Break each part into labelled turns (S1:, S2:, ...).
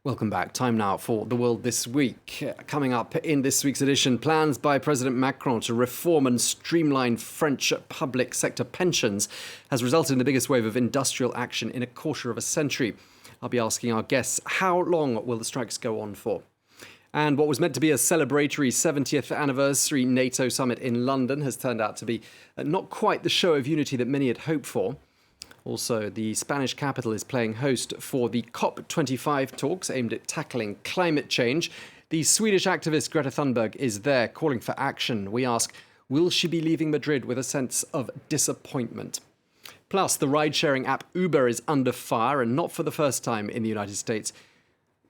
S1: Welcome back. Time now for The World This Week. Coming up in this week's edition, plans by President Macron to reform and streamline French public sector pensions has resulted in the biggest wave of industrial action in a quarter of a century. I'll be asking our guests, how long will the strikes go on for? And what was meant to be a celebratory 70th anniversary NATO summit in London has turned out to be not quite the show of unity that many had hoped for. Also, the Spanish capital is playing host for the COP25 talks aimed at tackling climate change. The Swedish activist Greta Thunberg is there calling for action. We ask, will she be leaving Madrid with a sense of disappointment? Plus, the ride-sharing app Uber is under fire, and not for the first time in the United States.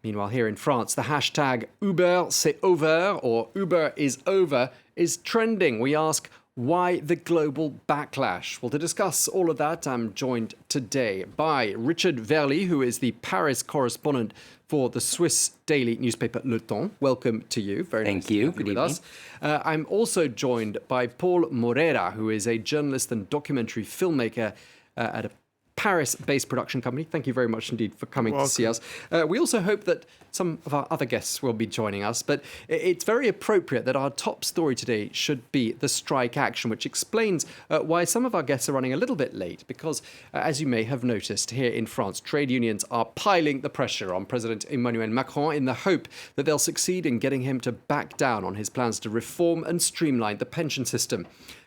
S1: Meanwhile, here in France, the hashtag Uber c'est over, or Uber is over, is trending. We ask, why the global backlash? Well, to discuss all of that, I'm joined today by Richard Verly, who is the Paris correspondent for the Swiss daily newspaper Le Temps. Welcome to you. Very nice to have you with us. I'm also joined by Paul Morera, who is a journalist and documentary filmmaker at a Paris-based production company. Thank you very much indeed for coming to see us. We also hope that some of our other guests will be joining us, but it's very appropriate that our top story today should be the strike action, which explains why some of our guests are running a little bit late, because as you may have noticed, here in France, trade unions are piling the pressure on President Emmanuel Macron in the hope that they'll succeed in getting him to back down on his plans to reform and streamline the pension system.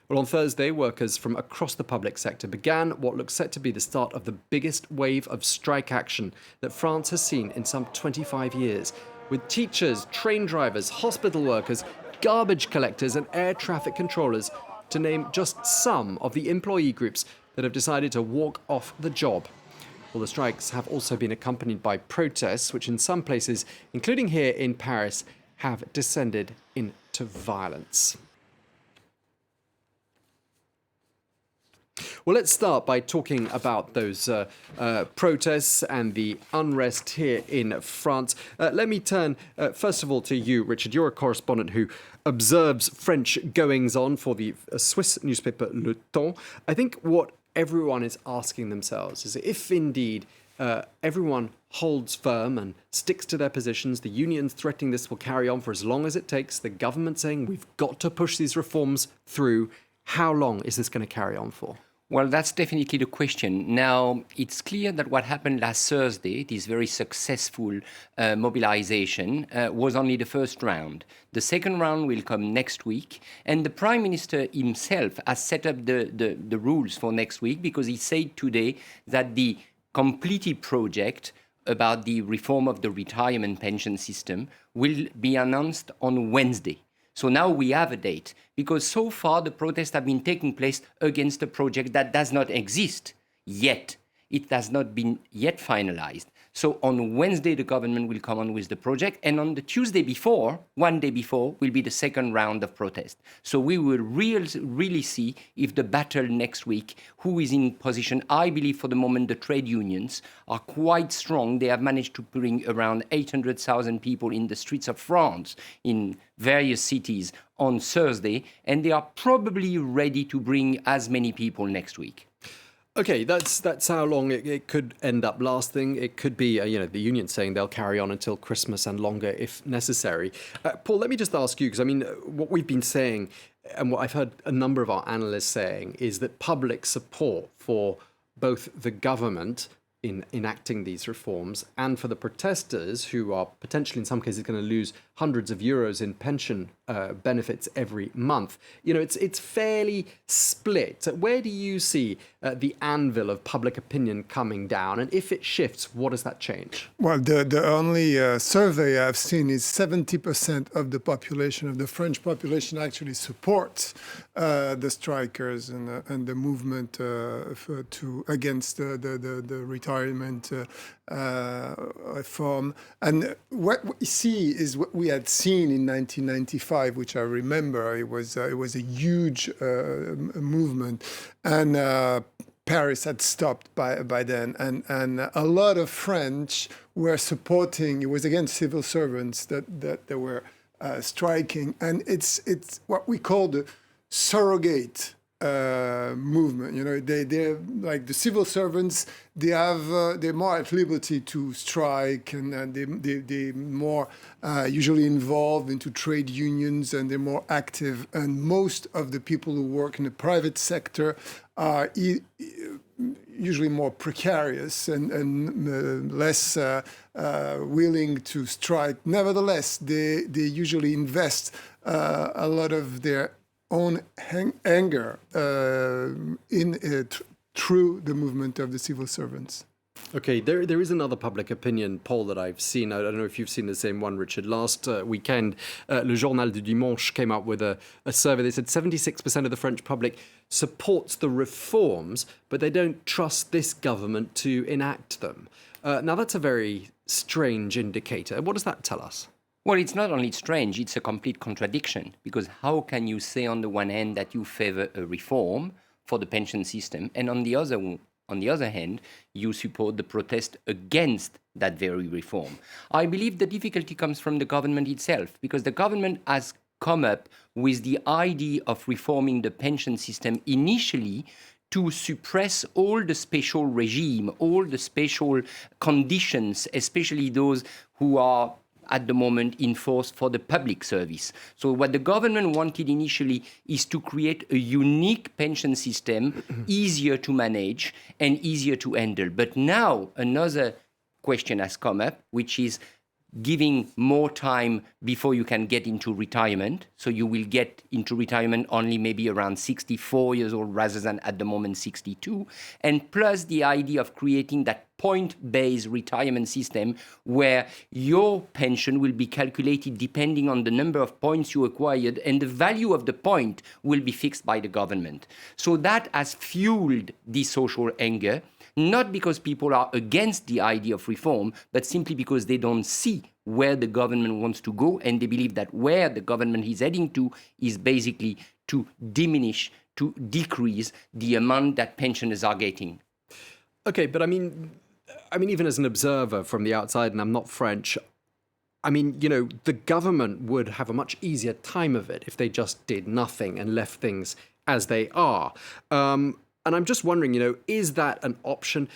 S1: Well, on Thursday, workers from across the public sector began what looks set to be the start of the biggest wave of strike action that France has seen in some 25 years, with teachers, train drivers, hospital workers, garbage collectors and air traffic controllers, to name just some of the employee groups that have decided to walk off the job. Well, the strikes have also been accompanied by protests, which in some places, including here in Paris, have descended into violence. Well, let's start by talking about those protests and the unrest here in France. Let me turn, first of all, to you, Richard. You're a correspondent who observes French goings-on for the Swiss newspaper Le Temps. I think what everyone is asking themselves is if indeed everyone holds firm and sticks to their positions, the unions threatening this will carry on for as long as it takes, the government saying we've got to push these reforms through, how long is this going to carry on for?
S2: Well, that's definitely the question. Now, it's clear that what happened last Thursday, this very successful mobilization, was only the first round. The second round will come next week. And the Prime Minister himself has set up the rules for next week, because he said today that the completed project about the reform of the retirement pension system will be announced on Wednesday. So now we have a date, because so far the protests have been taking place against a project that does not exist yet. It has not been yet finalized. So on Wednesday, the government will come on with the project. And on the Tuesday before, one day before, will be the second round of protest. So we will really see if the battle next week, who is in position. I believe for the moment the trade unions are quite strong. They have managed to bring around 800,000 people in the streets of France in various cities on Thursday. And they are probably ready to bring as many people next week.
S1: OK, that's how long it could end up lasting. It could be, the union saying they'll carry on until Christmas and longer if necessary. Paul, let me just ask you, because, what we've been saying and what I've heard a number of our analysts saying is that public support for both the government in enacting these reforms and for the protesters, who are potentially in some cases going to lose hundreds of euros in pension benefits every month, it's fairly split. Where do you see the anvil of public opinion coming down? And if it shifts, what does that change?
S3: Well, the only survey I've seen is 70% of the population, of the French population, actually supports the strikers and the movement against the retirement reform. And what we see is what we had seen in 1995, which I remember. It was a huge movement, and Paris had stopped by then, and a lot of French were supporting. It was against civil servants that they were striking, and it's what we call the surrogate movement. You know, they're like the civil servants. They're more at liberty to strike, and they're more usually involved into trade unions, and they're more active. And most of the people who work in the private sector are usually more precarious and less willing to strike. Nevertheless, they usually invest a lot of their own anger through the movement of the civil servants.
S1: Okay, there is another public opinion poll that I've seen. I don't know if you've seen the same one, Richard. Last weekend, Le Journal du Dimanche came up with a survey. They said 76% of the French public supports the reforms, but they don't trust this government to enact them. Now, that's a very strange indicator. What does that tell us?
S2: Well, it's not only strange, it's a complete contradiction. Because how can you say on the one hand that you favor a reform for the pension system, and on the other hand, you support the protest against that very reform? I believe the difficulty comes from the government itself, because the government has come up with the idea of reforming the pension system initially to suppress all the special regime, all the special conditions, especially those who are at the moment in force for the public service. So what the government wanted initially is to create a unique pension system, easier to manage and easier to handle. But now another question has come up, which is giving more time before you can get into retirement. So you will get into retirement only maybe around 64 years old rather than at the moment 62. And plus the idea of creating that point-based retirement system where your pension will be calculated depending on the number of points you acquired, and the value of the point will be fixed by the government. So that has fueled the social anger, not because people are against the idea of reform, but simply because they don't see where the government wants to go, and they believe that where the government is heading to is basically to diminish, to decrease the amount that pensioners are getting.
S1: Okay, but I mean, even as an observer from the outside, and I'm not French, I mean, you know, the government would have a much easier time of it if they just did nothing and left things as they are. And I'm just wondering, you know, is that an option?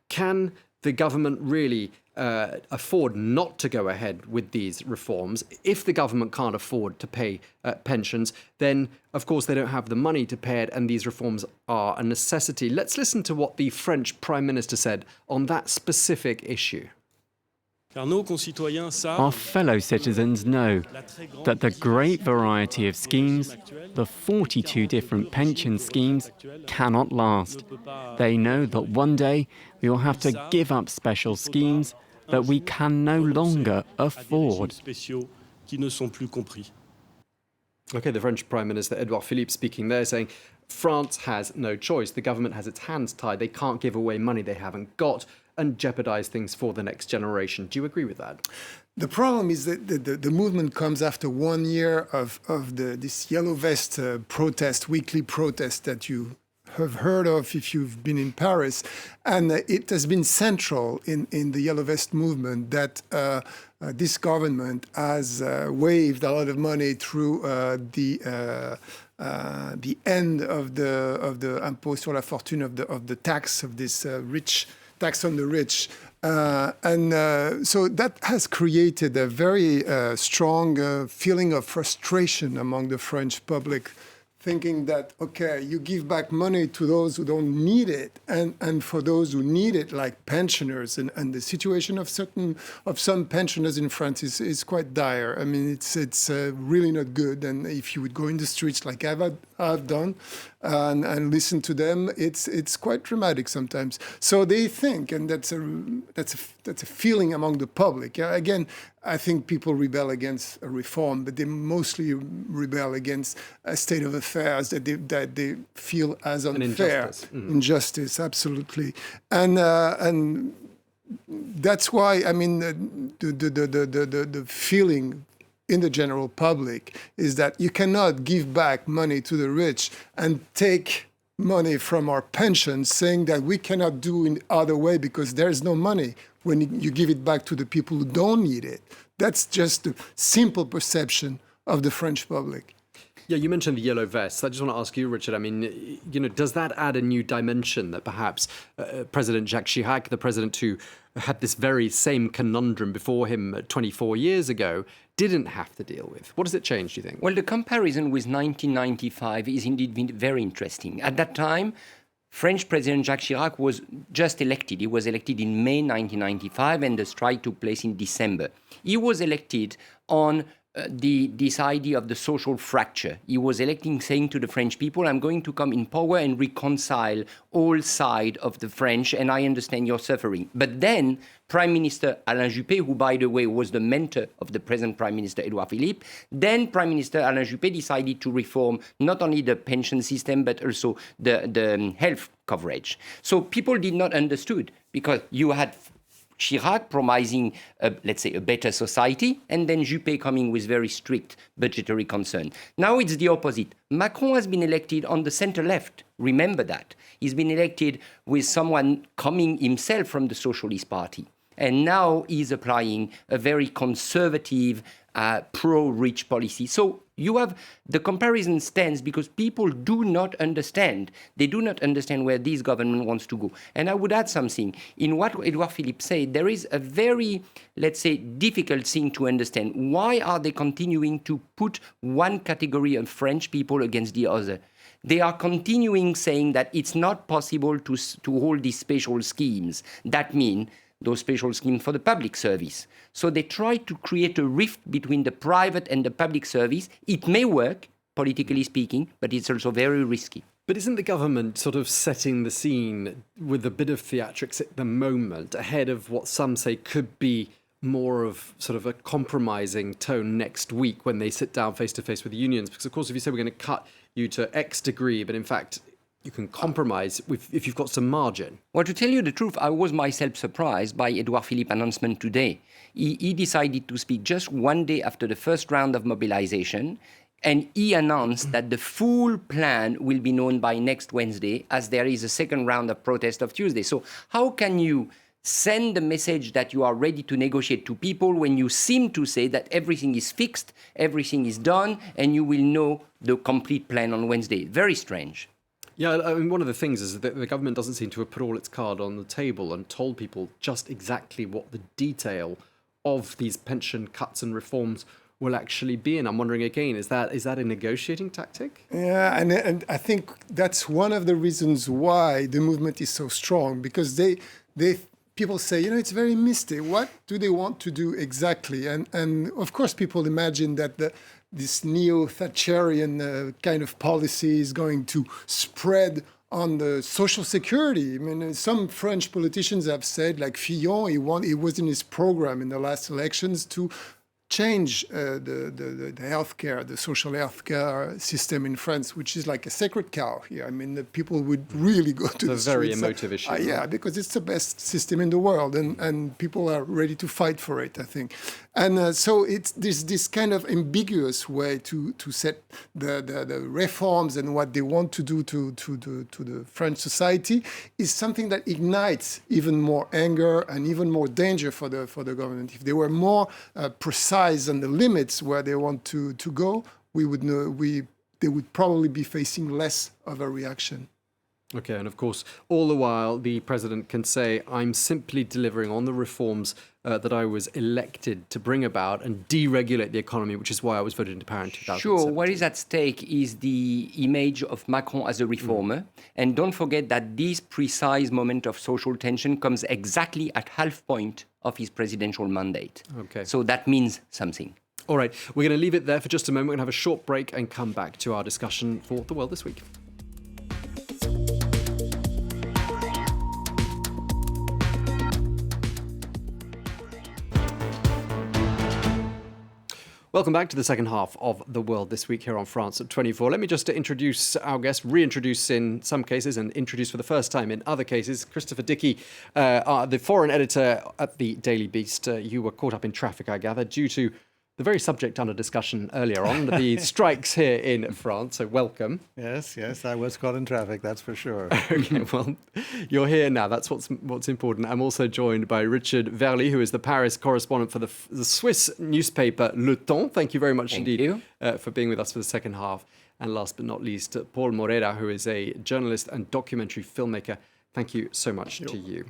S1: Can the government really afford not to go ahead with these reforms? If the government can't afford to pay pensions, then, of course, they don't have the money to pay it, and these reforms are a necessity. Let's listen to what the French Prime Minister said on that specific issue.
S4: Our fellow citizens know that the great variety of schemes, the 42 different pension schemes, cannot last. They know that one day we will have to give up special schemes that we can no longer afford.
S1: Okay, the French Prime Minister, Edouard Philippe, speaking there, saying France has no choice. The government has its hands tied. They can't give away money they haven't got and jeopardize things for the next generation. Do you agree with that?
S3: The problem is that the movement comes after 1 year of this yellow vest protest, weekly protest that you have heard of if you've been in Paris. And it has been central in the yellow vest movement that this government has waved a lot of money through the end of the impôt sur la fortune, of the tax of this tax on the rich. So that has created a very strong feeling of frustration among the French public, thinking that, okay, you give back money to those who don't need it, and for those who need it, like pensioners, and the situation of some pensioners in France is quite dire. I mean, it's really not good. And if you would go in the streets like I've done, and listen to them, it's quite dramatic sometimes. So they think, and that's a feeling among the public. Again, I think people rebel against a reform, but they mostly rebel against a state of affairs that they feel as unfair, injustice, absolutely, and that's why, I mean, the feeling in the general public is that you cannot give back money to the rich and take money from our pensions, saying that we cannot do in other way because there's no money when you give it back to the people who don't need it. That's just the simple perception of the French public.
S1: Yeah, you mentioned the yellow vests. I just want to ask you, Richard, I mean, does that add a new dimension that perhaps President Jacques Chirac, the president who had this very same conundrum before him 24 years ago, didn't have to deal with? What does it change, do you think?
S2: Well, the comparison with 1995 is indeed very interesting. At that time, French President Jacques Chirac was just elected. He was elected in May 1995, and the strike took place in December. He was elected on this idea of the social fracture. He was electing, saying to the French people, I'm going to come in power and reconcile all sides of the French, and I understand your suffering. But then Prime Minister Alain Juppé, who, by the way, was the mentor of the present Prime Minister Edouard Philippe, then Prime Minister Alain Juppé decided to reform not only the pension system, but also the health coverage. So people did not understood, because you had Chirac promising, let's say, a better society, and then Juppé coming with very strict budgetary concern. Now it's the opposite. Macron has been elected on the center-left. Remember that. He's been elected with someone coming himself from the Socialist Party. And now he's applying a very conservative, pro-rich policy. So you have the comparison stands because people do not understand. They do not understand where this government wants to go. And I would add something. In what Edouard Philippe said, there is a very, let's say, difficult thing to understand. Why are they continuing to put one category of French people against the other? They are continuing saying that it's not possible to hold these special schemes. That means those special schemes for the public service. So they try to create a rift between the private and the public service. It may work, politically speaking, but it's also very risky.
S1: But isn't the government sort of setting the scene with a bit of theatrics at the moment ahead of what some say could be more of sort of a compromising tone next week when they sit down face to face with the unions? Because, of course, if you say we're going to cut you to X degree, but in fact you can compromise if you've got some margin.
S2: Well, to tell you the truth, I was myself surprised by Edouard Philippe's announcement today. He decided to speak just one day after the first round of mobilization, and he announced that the full plan will be known by next Wednesday, as there is a second round of protest of Tuesday. So how can you send the message that you are ready to negotiate to people when you seem to say that everything is fixed, everything is done, and you will know the complete plan on Wednesday? Very strange.
S1: Yeah, I mean, one of the things is that the government doesn't seem to have put all its card on the table and told people just exactly what the detail of these pension cuts and reforms will actually be. And I'm wondering again, is that a negotiating tactic?
S3: Yeah, and I think that's one of the reasons why the movement is so strong, because people say, it's very misty. What do they want to do exactly? And of course, people imagine that this neo-Thatcherian kind of policy is going to spread on the social security. I mean, some French politicians have said, like Fillon, it was in his program in the last elections to change the healthcare, the social healthcare system in France, which is like a sacred cow here. I mean, the people would really go to the streets.
S1: It's a very emotive issue.
S3: Yeah, because it's the best system in the world, and people are ready to fight for it, I think. And so there's this kind of ambiguous way to set the reforms and what they want to do to the French society is something that ignites even more anger and even more danger for the government. If they were more precise on the limits where they want to go, we would know they would probably be facing less of a reaction.
S1: Okay, and of course, all the while, the president can say, I'm simply delivering on the reforms that I was elected to bring about and deregulate the economy, which is why I was voted into power in 2017.
S2: Sure, what is at stake is the image of Macron as a reformer. And don't forget that this precise moment of social tension comes exactly at half point of his presidential mandate.
S1: Okay.
S2: So that means something.
S1: All right, we're going to leave it there for just a moment. We're going to have a short break and come back to our discussion for The World This Week. Welcome back to the second half of The World This Week here on France at 24. Let me just introduce our guest, reintroduce in some cases and introduce for the first time in other cases, Christopher Dickey, the foreign editor at the Daily Beast. You were caught up in traffic, I gather, due to the very subject under discussion earlier on, the strikes here in France. So welcome.
S5: Yes, I was caught in traffic, that's for sure.
S1: Okay, well, you're here now. That's what's important. I'm also joined by Richard Verly, who is the Paris correspondent for the Swiss newspaper Le Temps. Thank you very much indeed for being with us for the second half. And last but not least, Paul Morera, who is a journalist and documentary filmmaker. Thank you so much to you.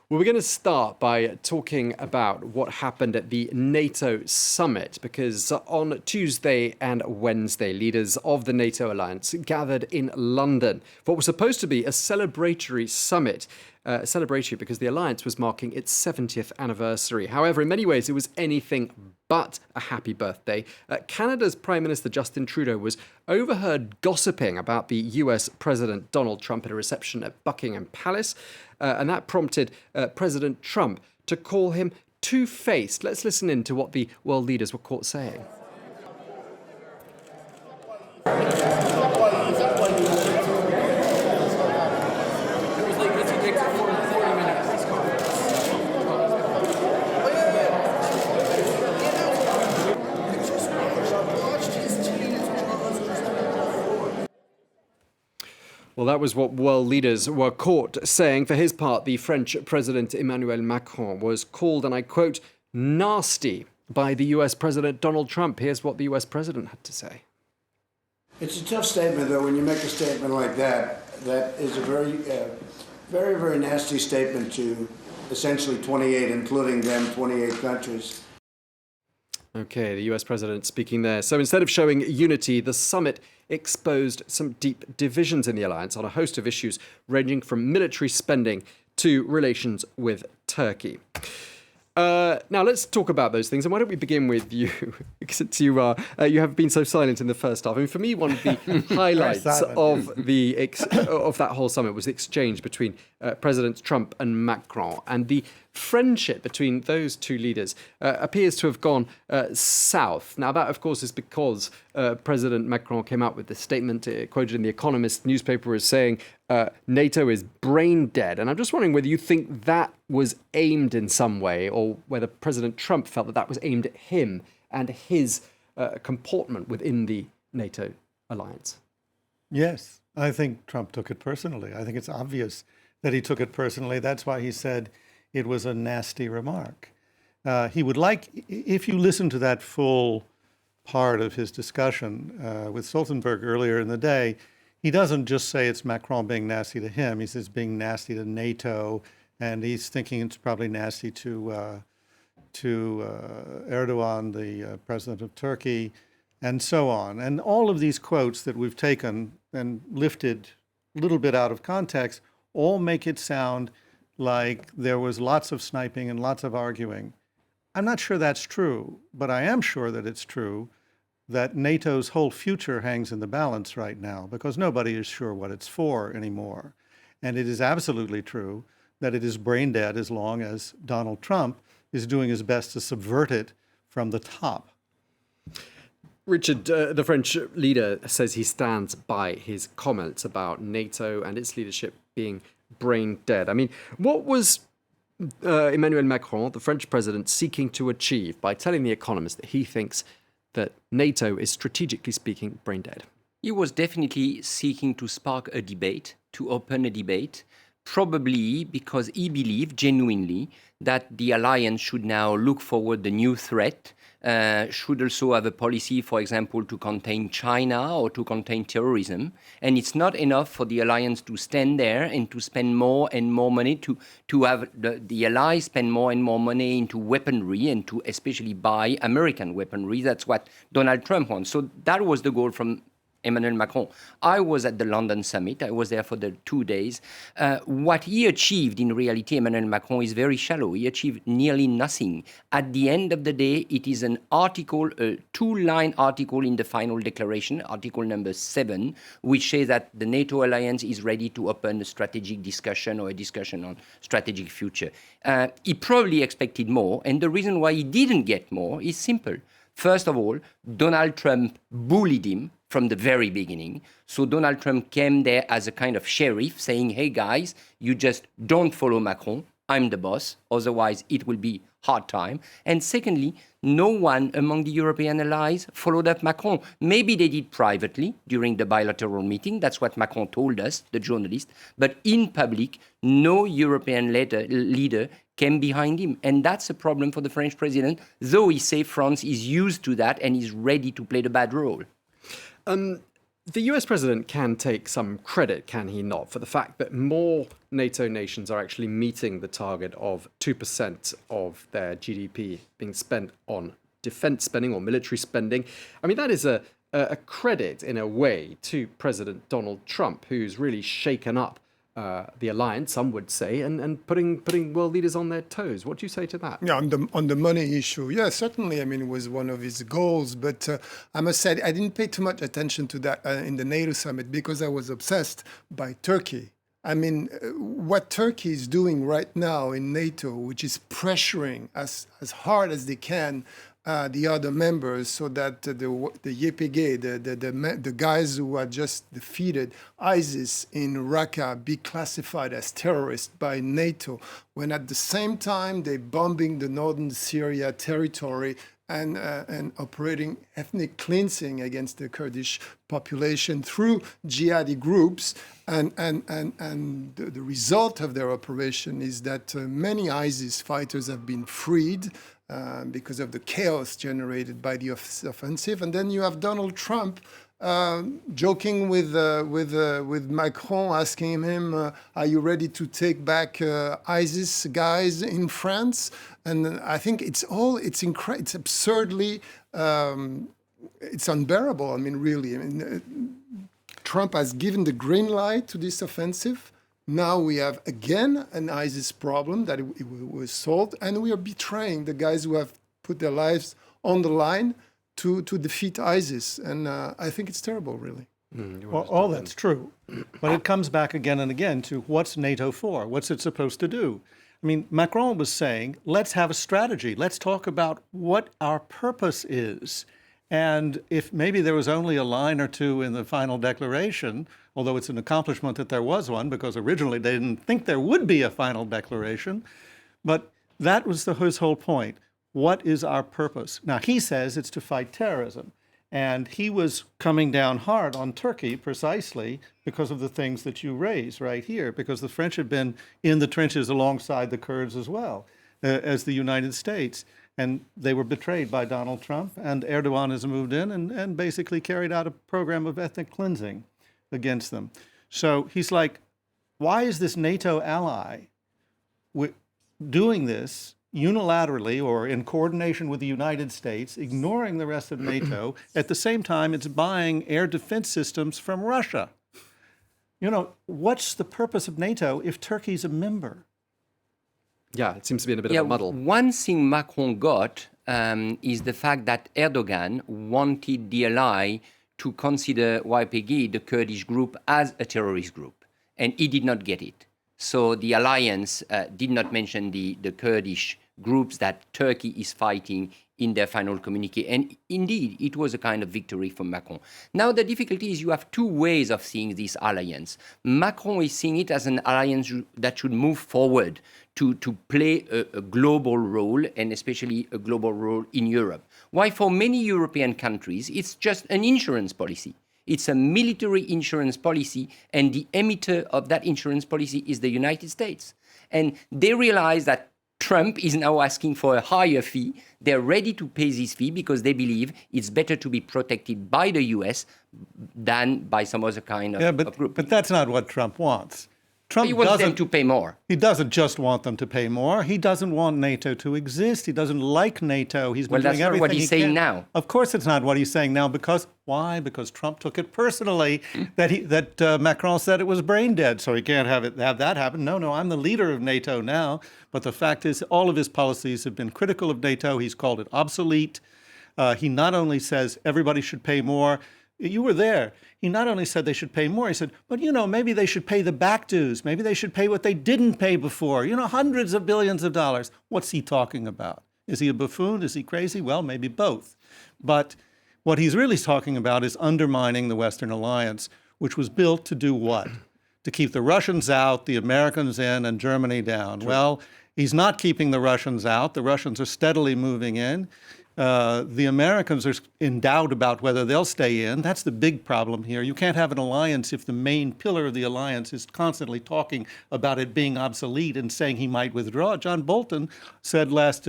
S1: Well, we're going to start by talking about what happened at the NATO summit, because on Tuesday and Wednesday, leaders of the NATO alliance gathered in London for what was supposed to be a celebratory summit. Celebratory because the alliance was marking its 70th anniversary. However, in many ways, it was anything but a happy birthday. Canada's Prime Minister Justin Trudeau was overheard gossiping about the US President Donald Trump at a reception at Buckingham Palace, and that prompted President Trump to call him two-faced. Let's listen in to what the world leaders were caught saying. Well, that was what world leaders were caught saying. For his part, the French President Emmanuel Macron was called, and I quote, nasty by the US President Donald Trump. Here's what the US President had to say.
S6: It's a tough statement, though, when you make a statement like that. That is a very, very nasty statement to essentially 28, including them, 28 countries.
S1: Okay, the US President speaking there. So instead of showing unity, the summit exposed some deep divisions in the alliance on a host of issues ranging from military spending to relations with Turkey. Now let's talk about those things, and why don't we begin with you, since you have been so silent in the first half. I mean, for me, one of the highlights of that whole summit was the exchange between Presidents Trump and Macron, and the friendship between those two leaders appears to have gone south. Now, that, of course, is because President Macron came out with this statement quoted in The Economist newspaper as saying NATO is brain dead. And I'm just wondering whether you think that was aimed in some way, or whether President Trump felt that that was aimed at him and his comportment within the NATO alliance.
S5: Yes, I think Trump took it personally. I think it's obvious that he took it personally. That's why he said it was a nasty remark. He would like, if you listen to that full part of his discussion with Stoltenberg earlier in the day, he doesn't just say it's Macron being nasty to him. He says being nasty to NATO, and he's thinking it's probably nasty to Erdogan, the president of Turkey, and so on. And all of these quotes that we've taken and lifted a little bit out of context all make it sound like there was lots of sniping and lots of arguing. I'm not sure that's true, but I am sure that it's true that NATO's whole future hangs in the balance right now, because nobody is sure what it's for anymore. And it is absolutely true that it is brain dead as long as Donald Trump is doing his best to subvert it from the top.
S1: Richard, the French leader says he stands by his comments about NATO and its leadership being brain dead. I mean, what was Emmanuel Macron, the French president, seeking to achieve by telling The Economist that he thinks that NATO is, strategically speaking, brain dead?
S2: He was definitely seeking to spark a debate, to open a debate, probably because he believed genuinely that the alliance should now look forward the new threat, should also have a policy, for example, to contain China or to contain terrorism. And it's not enough for the alliance to stand there and to spend more and more money, to have the allies spend more and more money into weaponry and to especially buy American weaponry. That's what Donald Trump wants. So that was the goal from Emmanuel Macron. I was at the London summit. I was there for the 2 days. What he achieved in reality, Emmanuel Macron, is very shallow. He achieved nearly nothing. At the end of the day, it is an article, a 2-line article in the final declaration, article number 7, which says that the NATO alliance is ready to open a strategic discussion or a discussion on strategic future. He probably expected more, and the reason why he didn't get more is simple. First of all, Donald Trump bullied him from the very beginning. So Donald Trump came there as a kind of sheriff saying, hey guys, you just don't follow Macron, I'm the boss, otherwise it will be hard time. And secondly, no one among the European allies followed up Macron. Maybe they did privately during the bilateral meeting. That's what Macron told us, the journalist. But in public, no European leader came behind him. And that's a problem for the French president, though he says France is used to that and is ready to play the bad role.
S1: The US president can take some credit, can he not, for the fact that more NATO nations are actually meeting the target of 2% of their GDP being spent on defense spending or military spending. I mean, that is a credit in a way to President Donald Trump, who's really shaken up the alliance, some would say, and putting world leaders on their toes. What do you say to that?
S3: Yeah, on the money issue, yeah, certainly. I mean, it was one of his goals, but I must say I didn't pay too much attention to that in the NATO summit because I was obsessed by Turkey. I mean, what Turkey is doing right now in NATO, which is pressuring as hard as they can the other members so that the YPG, the guys who had just defeated ISIS in Raqqa, be classified as terrorists by NATO, when at the same time they're bombing the northern Syria territory and operating ethnic cleansing against the Kurdish population through jihadi groups. And the result of their operation is that many ISIS fighters have been freed because of the chaos generated by the offensive. And then you have Donald Trump joking with Macron, asking him, are you ready to take back ISIS guys in France? And I think it's absurdly, it's unbearable. I mean, really. I mean, Trump has given the green light to this offensive. Now we have again an ISIS problem that it was solved, and we are betraying the guys who have put their lives on the line to defeat ISIS. And I think it's terrible, really.
S5: Well, all that's true. But it comes back again and again to what's NATO for? What's it supposed to do? I mean, Macron was saying, let's have a strategy. Let's talk about what our purpose is. And if maybe there was only a line or two in the final declaration, although it's an accomplishment that there was one, because originally they didn't think there would be a final declaration, but that was his whole point. What is our purpose? Now, he says it's to fight terrorism. And he was coming down hard on Turkey precisely because of the things that you raise right here, because the French had been in the trenches alongside the Kurds as well as the United States. And they were betrayed by Donald Trump, and Erdogan has moved in and basically carried out a program of ethnic cleansing against them. So he's like, why is this NATO ally doing this unilaterally or in coordination with the United States, ignoring the rest of NATO? At the same time, it's buying air defense systems from Russia. You know, what's the purpose of NATO if Turkey's a member?
S1: Yeah, it seems to be in a bit of a muddle.
S2: One thing Macron got is the fact that Erdogan wanted the ally to consider YPG, the Kurdish group, as a terrorist group. And he did not get it. So the alliance did not mention the Kurdish groups that Turkey is fighting in their final communique. And indeed, it was a kind of victory for Macron. Now, the difficulty is you have two ways of seeing this alliance. Macron is seeing it as an alliance that should move forward to play a global role, and especially a global role in Europe. Why for many European countries, it's just an insurance policy. It's a military insurance policy, and the emitter of that insurance policy is the United States. And they realize that Trump is now asking for a higher fee. They're ready to pay this fee because they believe it's better to be protected by the US than by some other kind of group.
S5: But that's not what Trump wants. Trump
S2: he wants them to pay more.
S5: He doesn't just want them to pay more. He doesn't want NATO to exist. He doesn't like NATO. He's been doing everything he can.
S2: Well, that's not what he's saying now.
S5: Of course it's not what he's saying now. Because why? Because Trump took it personally that Macron said it was brain dead, so he can't have that happen. No, I'm the leader of NATO now. But the fact is, all of his policies have been critical of NATO. He's called it obsolete. He not only says everybody should pay more. You were there. He not only said they should pay more, he said, but, maybe they should pay the back dues. Maybe they should pay what they didn't pay before. Hundreds of billions of dollars. What's he talking about? Is he a buffoon? Is he crazy? Well, maybe both. But what he's really talking about is undermining the Western alliance, which was built to do what? to keep the Russians out, the Americans in, and Germany down. True. Well, he's not keeping the Russians out. The Russians are steadily moving in. The Americans are in doubt about whether they'll stay in. That's the big problem here. You can't have an alliance if the main pillar of the alliance is constantly talking about it being obsolete and saying he might withdraw. John Bolton said last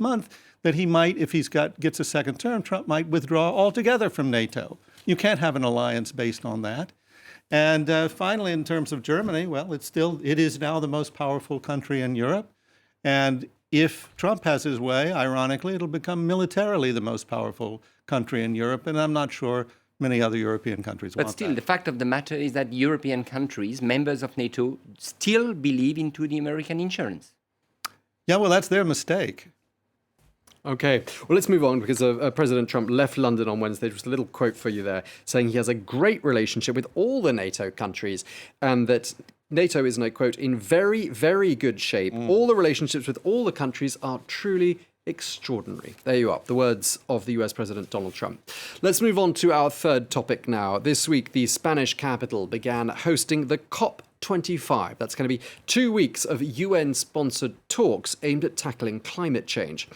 S5: month that he might, if gets a second term, Trump might withdraw altogether from NATO. You can't have an alliance based on that. And finally, in terms of Germany, well, it is now the most powerful country in Europe. And if Trump has his way, ironically, it'll become militarily the most powerful country in Europe, and I'm not sure many other European countries want that.
S2: But still, the fact of the matter is that European countries, members of NATO, still believe into the American insurance.
S5: Yeah, well, that's their mistake.
S1: Okay, well, let's move on because President Trump left London on Wednesday. Just a little quote for you there, saying he has a great relationship with all the NATO countries and that NATO is, and I quote, in very, very good shape. All the relationships with all the countries are truly extraordinary. There you are, the words of the US President Donald Trump. Let's move on to our third topic now. This week, the Spanish capital began hosting the COP25. That's going to be 2 weeks of UN-sponsored talks aimed at tackling climate change.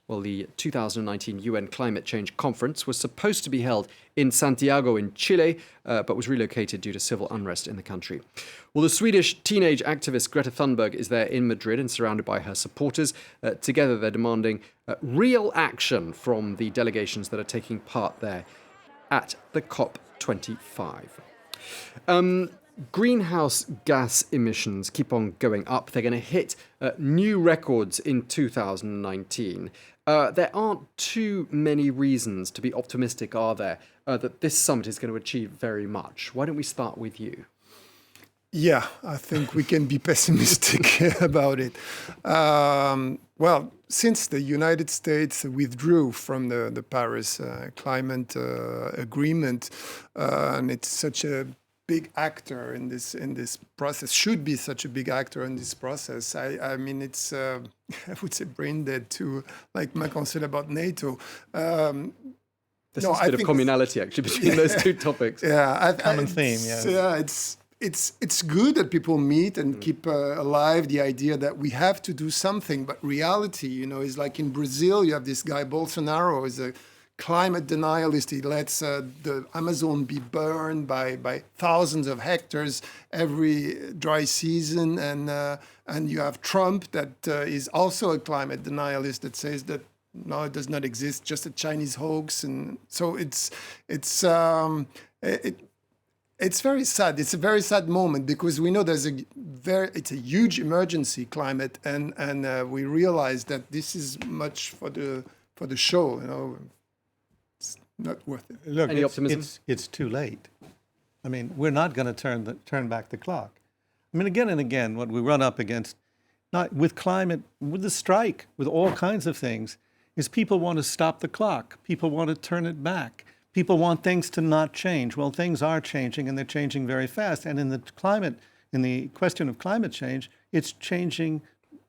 S1: Well, the 2019 UN Climate Change Conference was supposed to be held in Santiago in Chile, but was relocated due to civil unrest in the country. Well, the Swedish teenage activist Greta Thunberg is there in Madrid and surrounded by her supporters. Together, they're demanding real action from the delegations that are taking part there at the COP25. Greenhouse gas emissions keep on going up. They're going to hit new records in 2019. There aren't too many reasons to be optimistic, are there, that this summit is going to achieve very much? Why don't we start with you?
S3: Yeah, I think we can be pessimistic about it. Well, since the United States withdrew from the Paris climate agreement, and it's such a big actor in this process, should be such a big actor in this process. I mean, it's, I would say, brain dead too, like Macron said about NATO.
S1: There's a bit of communality, actually, between those two topics.
S3: Yeah.
S5: Common theme, yeah.
S3: It's good that people meet and keep alive the idea that we have to do something, but reality, is like in Brazil, you have this guy, Bolsonaro, is a climate denialist. He lets the Amazon be burned by thousands of hectares every dry season, and you have Trump that is also a climate denialist that says that no, it does not exist, just a Chinese hoax, and so it's very sad. It's a very sad moment because we know there's it's a huge emergency climate, and we realize that this is much for the show, It's not worth it.
S5: Look,
S1: Any optimism?
S5: It's too late. I mean, we're not going to turn back the clock. I mean, again and again, what we run up against, not with climate, with the strike, with all kinds of things, is people want to stop the clock. People want to turn it back. People want things to not change. Well, things are changing, and they're changing very fast. And in the question of climate change, it's changing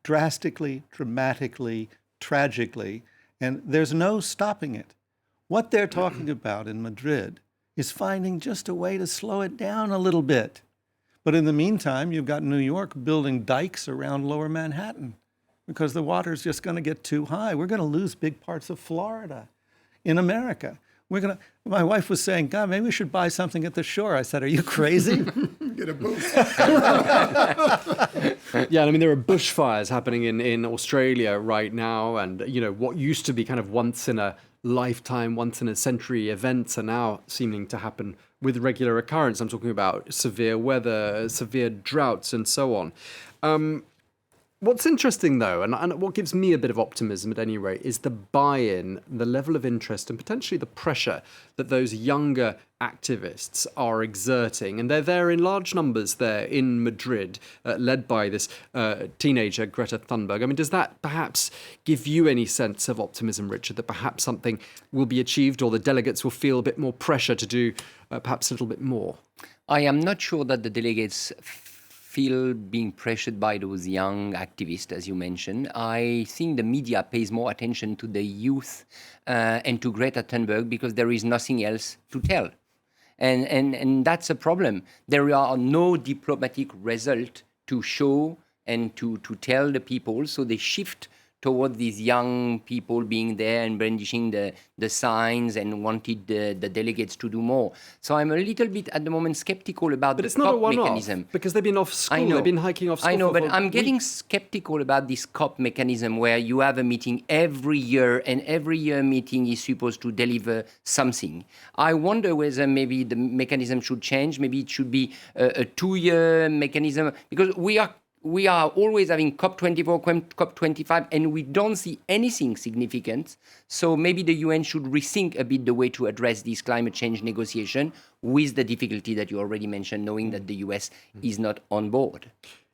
S5: drastically, dramatically, tragically, and there's no stopping it. What they're talking about in Madrid is finding just a way to slow it down a little bit. But in the meantime, you've got New York building dikes around lower Manhattan because the water's just going to get too high. We're going to lose big parts of Florida in America. My wife was saying, God, maybe we should buy something at the shore. I said, are you crazy?
S3: Get a boat.
S1: Yeah, I mean, there are bushfires happening in Australia right now, and, what used to be kind of once in a lifetime, once in a century events are now seeming to happen with regular occurrence. I'm talking about severe weather, severe droughts, and so on. What's interesting, though, and what gives me a bit of optimism at any rate, is the buy-in, the level of interest, and potentially the pressure that those younger activists are exerting. And they're there in large numbers there in Madrid, led by this teenager, Greta Thunberg. I mean, does that perhaps give you any sense of optimism, Richard, that perhaps something will be achieved or the delegates will feel a bit more pressure to do perhaps a little bit more?
S2: I am not sure that the delegates feel being pressured by those young activists, as you mentioned. I think the media pays more attention to the youth and to Greta Thunberg because there is nothing else to tell. And that's a problem. There are no diplomatic result to show and to tell the people, so they shift toward these young people being there and brandishing the signs and wanted the delegates to do more. So I'm a little bit at the moment skeptical about
S1: But
S2: the
S1: it's not a
S2: COP
S1: one-off,
S2: mechanism.
S1: because they've been off school.
S2: I know.
S1: They've been hiking off school.
S2: I know, but
S1: for
S2: I'm getting
S1: weeks.
S2: skeptical about this COP mechanism where you have a meeting every year and every year meeting is supposed to deliver something. I wonder whether maybe the mechanism should change. Maybe it should be a 2-year mechanism, because we are always having COP24, COP25, and we don't see anything significant. So maybe the UN should rethink a bit the way to address this climate change negotiation, with the difficulty that you already mentioned, knowing that the US is not on board.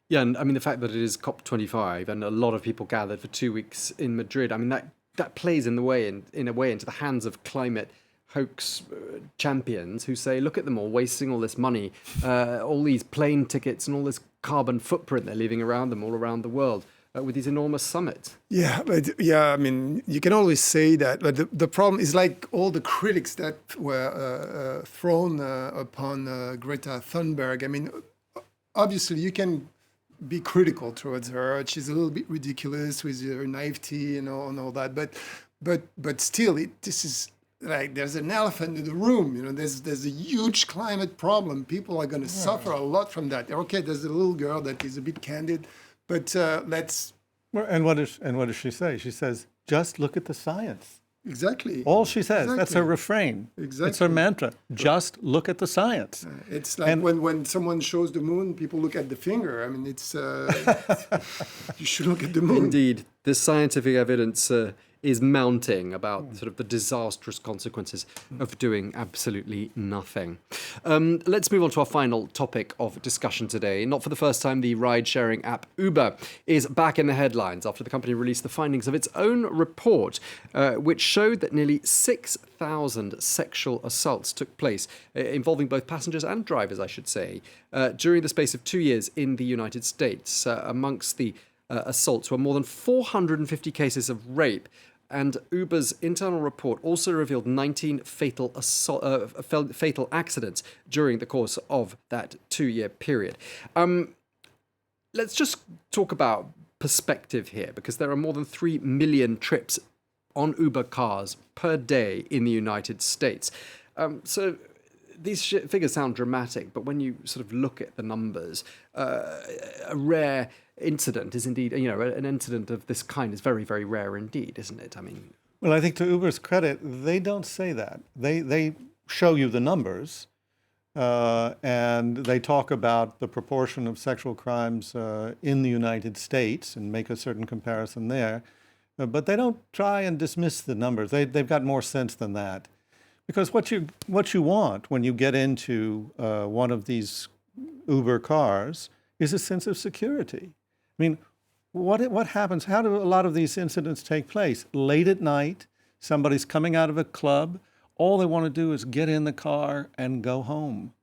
S1: Yeah, and I mean, the fact that it is COP25 and a lot of people gathered for 2 weeks in Madrid, I mean, that plays in a way into the hands of climate hoax champions who say, look at them all wasting all this money, all these plane tickets and all this carbon footprint they're leaving around them all around the world with these enormous summits.
S3: Yeah, I mean, you can always say that, but the problem is like all the critics that were thrown upon Greta Thunberg. I mean, obviously you can be critical towards her. She's a little bit ridiculous with her naivety and all that, but still, this is like there's an elephant in the room. You know, there's a huge climate problem. People are going to suffer a lot from that. Okay, there's a little girl that is a bit candid, but let's.
S5: Well, and what does she say? She says, "Just look at the science."
S3: Exactly.
S5: All she says.
S3: Exactly.
S5: That's her refrain.
S3: Exactly.
S5: It's her mantra. Just look at the science.
S3: It's like when someone shows the moon, people look at the finger. I mean, it's you should look at the moon.
S1: Indeed, the scientific evidence is mounting about sort of the disastrous consequences of doing absolutely nothing. Let's move on to our final topic of discussion today. Not for the first time, the ride-sharing app Uber is back in the headlines after the company released the findings of its own report, which showed that nearly 6,000 sexual assaults took place, involving both passengers and drivers, I should say, during the space of 2 years in the United States. Amongst the assaults were more than 450 cases of rape. And Uber's internal report also revealed 19 fatal accidents during the course of that 2-year period. Let's just talk about perspective here, because there are more than 3 million trips on Uber cars per day in the United States. So these figures sound dramatic, but when you sort of look at the numbers, a rare incident is indeed, an incident of this kind is very, very rare indeed, isn't it? I mean,
S5: well, I think to Uber's credit, they don't say that. They show you the numbers, and they talk about the proportion of sexual crimes in the United States and make a certain comparison there, but they don't try and dismiss the numbers. They've got more sense than that, because what you want when you get into one of these Uber cars is a sense of security. I mean, what happens? How do a lot of these incidents take place? Late at night, somebody's coming out of a club. All they want to do is get in the car and go home.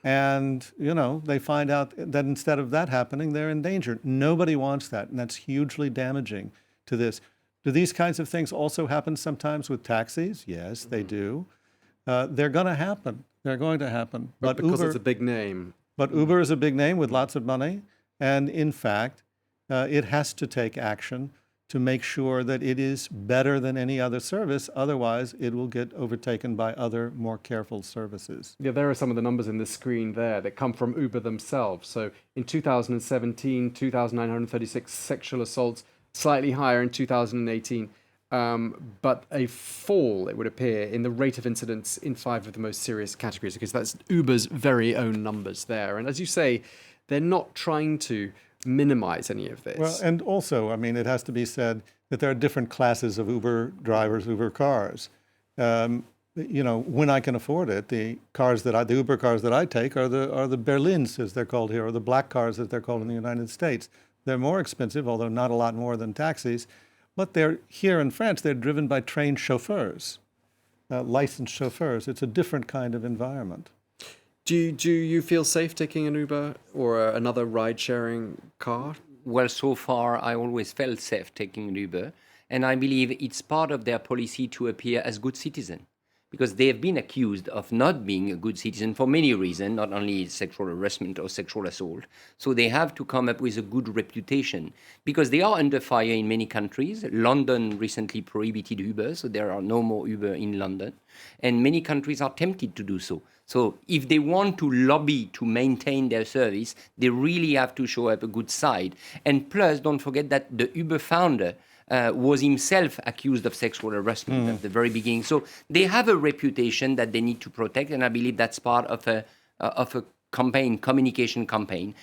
S5: And, they find out that instead of that happening, they're in danger. Nobody wants that, and that's hugely damaging to this. Do these kinds of things also happen sometimes with taxis? Yes, they do. They're going to happen. They're going to happen.
S1: But because it's a big name.
S5: But Uber is a big name with lots of money. And in fact, it has to take action to make sure that it is better than any other service. Otherwise, it will get overtaken by other more careful services.
S1: Yeah, there are some of the numbers in the screen there that come from Uber themselves. So in 2017, 2,936 sexual assaults, slightly higher in 2018, but a fall, it would appear, in the rate of incidents in 5 of the most serious categories, because that's Uber's very own numbers there. And as you say, they're not trying to minimize any of this.
S5: Well, and also, I mean, it has to be said that there are different classes of Uber drivers, Uber cars. When I can afford it, the Uber cars that I take are the Berlins, as they're called here, or the black cars, as they're called in the United States. They're more expensive, although not a lot more than taxis. But they're here in France, they're driven by trained chauffeurs, licensed chauffeurs. It's a different kind of environment.
S1: Do you feel safe taking an Uber or another ride-sharing car?
S2: Well, so far, I always felt safe taking an Uber. And I believe it's part of their policy to appear as good citizens. because they have been accused of not being a good citizen for many reasons, not only sexual harassment or sexual assault. So they have to come up with a good reputation, because they are under fire in many countries. London recently prohibited Uber, so there are no more Uber in London. And many countries are tempted to do so. So if they want to lobby to maintain their service, they really have to show up a good side. And plus, don't forget that the Uber founder was himself accused of sexual harassment at the very beginning. So they have a reputation that they need to protect, and I believe that's part of a communication campaign,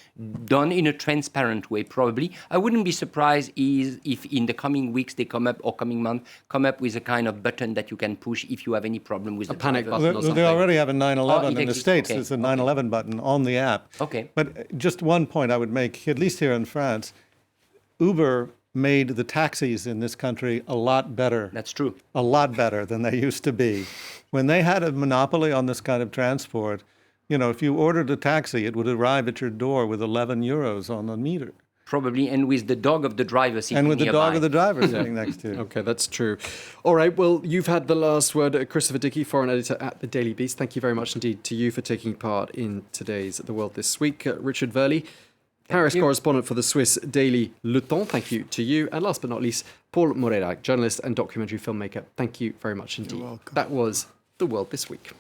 S2: done in a transparent way, probably. I wouldn't be surprised if in the coming weeks they come up, or coming month, come up with a kind of button that you can push if you have any problem with
S1: a panic
S2: driver.
S1: button or something.
S5: They already have a 911
S2: Oh,
S5: in the States.
S2: okay.
S5: There's a 911 button on the app.
S2: Okay.
S5: But just one point I would make, at least here in France, Uber made the taxis in this country a lot better.
S2: That's true.
S5: A lot better than they used to be. When they had a monopoly on this kind of transport, you know, if you ordered a taxi, it would arrive at your door with 11 euros on the meter.
S2: Probably, and with the dog of the driver sitting
S5: And with the
S2: nearby.
S5: dog of the driver sitting next to you.
S1: Okay, that's true. All right, well, you've had the last word. Christopher Dickey, foreign editor at The Daily Beast. Thank you very much indeed to you for taking part in today's The World This Week. Richard Verley, Paris correspondent for the Swiss daily Le Temps. Thank you to you. And last but not least, Paul Moreira, journalist and documentary filmmaker. Thank you very much indeed.
S3: You're welcome.
S1: That was The World This Week.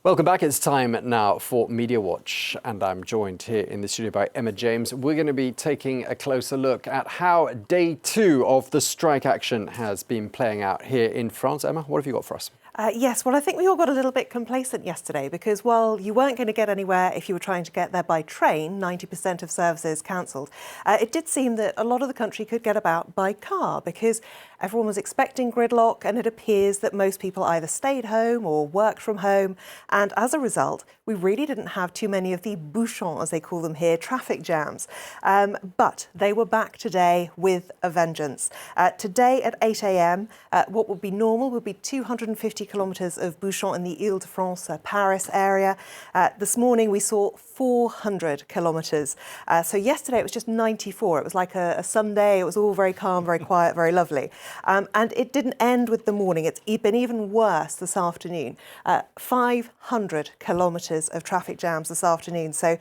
S1: Welcome back. It's time now for Media Watch, and I'm joined here in the studio by Emma James. We're going to be taking a closer look at how day 2 of the strike action has been playing out here in France. Emma, what have you got for us?
S7: Yes, well, I think we all got a little bit complacent yesterday, because while you weren't going to get anywhere if you were trying to get there by train, 90% of services cancelled, it did seem that a lot of the country could get about by car, because everyone was expecting gridlock, and it appears that most people either stayed home or worked from home. And as a result, we really didn't have too many of the bouchons, as they call them here, traffic jams. But they were back today with a vengeance. Today at 8 a.m., what would be normal would be 250 kilometres of bouchon in the Ile-de-France, Paris area. This morning we saw 400 kilometres. So yesterday it was just 94. It was like a Sunday. It was all very calm, very quiet, very lovely. And it didn't end with the morning. It's been even worse this afternoon. 500 kilometres of traffic jams this afternoon. So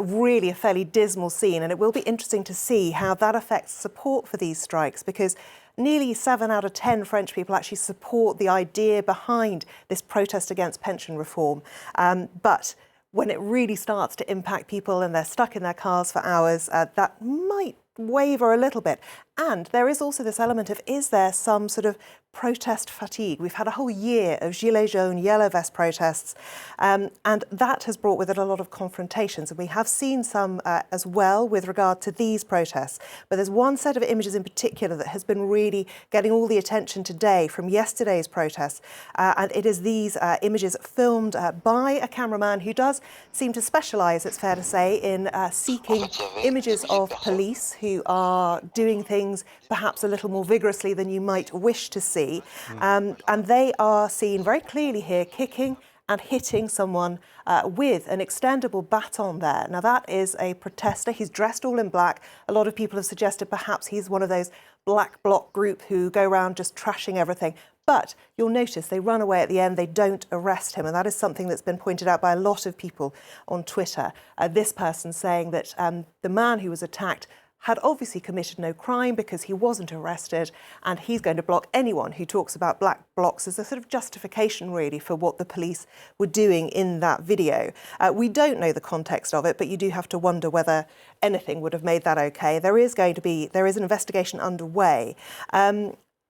S7: really a fairly dismal scene. And it will be interesting to see how that affects support for these strikes, because nearly 7 out of 10 French people actually support the idea behind this protest against pension reform. But when it really starts to impact people and they're stuck in their cars for hours, that might waver a little bit. And there is also this element of, is there some sort of protest fatigue? We've had a whole year of Gilets jaunes, yellow vest protests, and that has brought with it a lot of confrontations. And we have seen some as well with regard to these protests. But there's one set of images in particular that has been really getting all the attention today from yesterday's protests. And it is these images filmed by a cameraman who does seem to specialise, it's fair to say, in seeking images of police who are doing things perhaps a little more vigorously than you might wish to see. And they are seen very clearly here kicking and hitting someone with an extendable baton there. Now, that is a protester. He's dressed all in black. A lot of people have suggested perhaps he's one of those black bloc group who go around just trashing everything. But you'll notice they run away at the end. They don't arrest him. And that is something that's been pointed out by a lot of people on Twitter. This person saying that the man who was attacked had obviously committed no crime because he wasn't arrested, and he's going to block anyone who talks about black blocs as a sort of justification, really, for what the police were doing in that video. We don't know the context of it, but you do have to wonder whether anything would have made that okay. There is an investigation underway.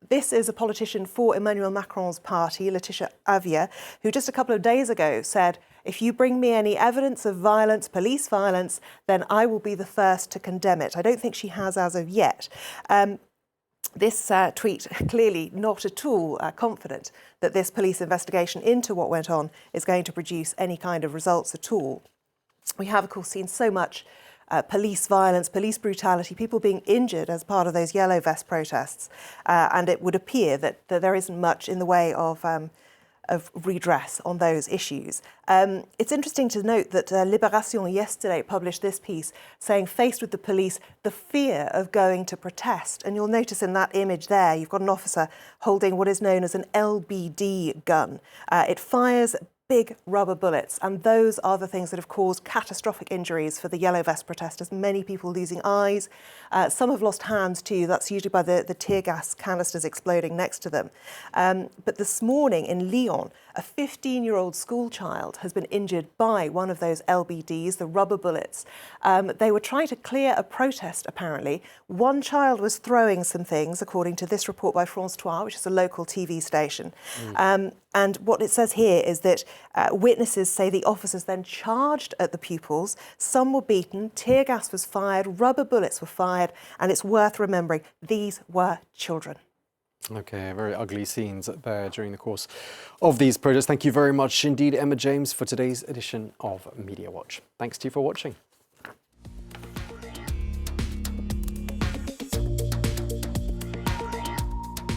S7: This is a politician for Emmanuel Macron's party, Laetitia Avia, who just a couple of days ago said, if you bring me any evidence of violence, police violence, then I will be the first to condemn it. I don't think she has as of yet. This tweet clearly not at all confident that this police investigation into what went on is going to produce any kind of results at all. We have, of course, seen so much police violence, police brutality, people being injured as part of those yellow vest protests. And it would appear that there isn't much in the way of of redress on those issues. It's interesting to note that Libération yesterday published this piece saying, faced with the police, the fear of going to protest. And you'll notice in that image there, you've got an officer holding what is known as an LBD gun. It fires big rubber bullets, and those are the things that have caused catastrophic injuries for the Yellow Vest protesters, many people losing eyes. Some have lost hands too. That's usually by the tear gas canisters exploding next to them. But this morning in Lyon, a 15-year-old school child has been injured by one of those LBDs, the rubber bullets. They were trying to clear a protest, apparently. One child was throwing some things, according to this report by France 3, which is a local TV station. And what it says here is that witnesses say the officers then charged at the pupils. Some were beaten, tear gas was fired, rubber bullets were fired, and it's worth remembering these were children.
S1: Okay, very ugly scenes there during the course of these protests. Thank you very much indeed, Emma James, for today's edition of Media Watch. Thanks to you for watching.